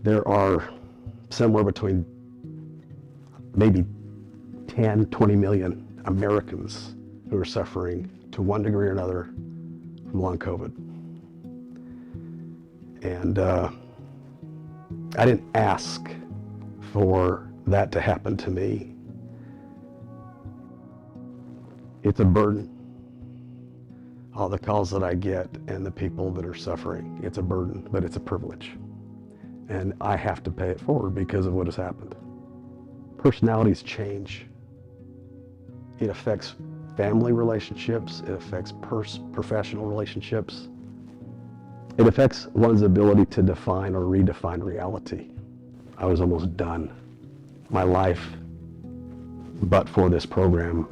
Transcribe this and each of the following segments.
There are somewhere between maybe 10, 20 million Americans who are suffering to one degree or another from long COVID. And I didn't ask for that to happen to me. It's a burden. All the calls that I get and the people that are suffering, it's a burden, but it's a privilege. And I have to pay it forward because of what has happened. Personalities change. It affects family relationships, it affects professional relationships. It affects one's ability to define or redefine reality. I was almost done. My life, but for this program,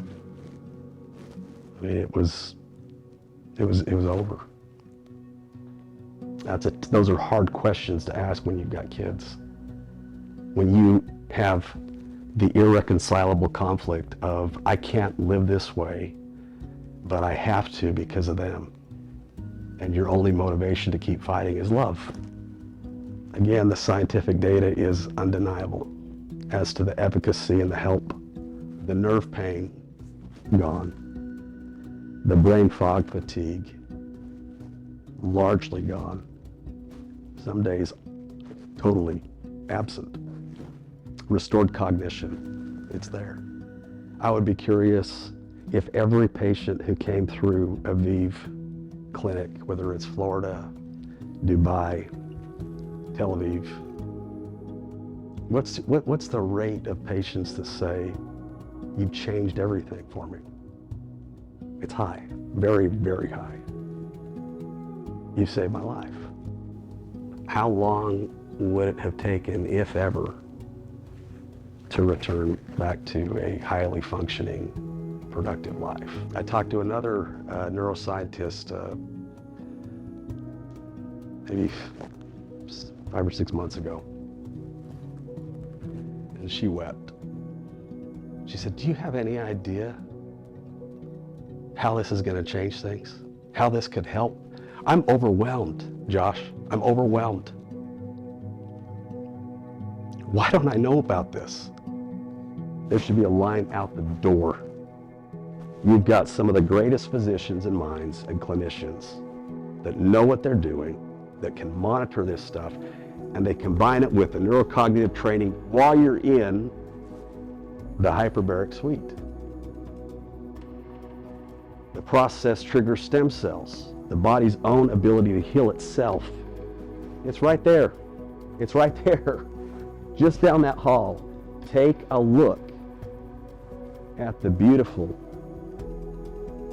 I mean, it was over. Those are hard questions to ask when you've got kids. When you have the irreconcilable conflict of, I can't live this way, but I have to because of them. And your only motivation to keep fighting is love. Again, the scientific data is undeniable as to the efficacy and the help. The nerve pain, gone. The brain fog fatigue, largely gone. Some days, totally absent. Restored cognition, it's there. I would be curious if every patient who came through Aviv Clinic, whether it's Florida, Dubai, Tel Aviv, what's the rate of patients that say, you've changed everything for me? It's high, very, very high. You saved my life. How long would it have taken, if ever, to return back to a highly functioning, productive life? I talked to another neuroscientist maybe 5 or 6 months ago, and she wept. She said, do you have any idea how this is going to change things? How this could help? I'm overwhelmed, Josh. I'm overwhelmed. Why don't I know about this? There should be a line out the door. You've got some of the greatest physicians and minds and clinicians that know what they're doing, that can monitor this stuff, and they combine it with the neurocognitive training while you're in the hyperbaric suite. The process triggers stem cells, the body's own ability to heal itself. It's right there. It's right there. Just down that hall. Take a look at the beautiful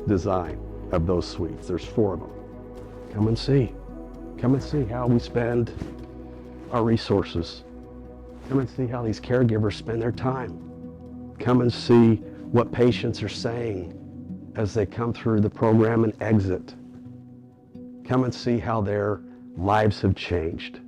design of those suites. There's 4 of them. Come and see. Come and see how we spend our resources. Come and see how these caregivers spend their time. Come and see what patients are saying as they come through the program and exit. Come and see how their lives have changed.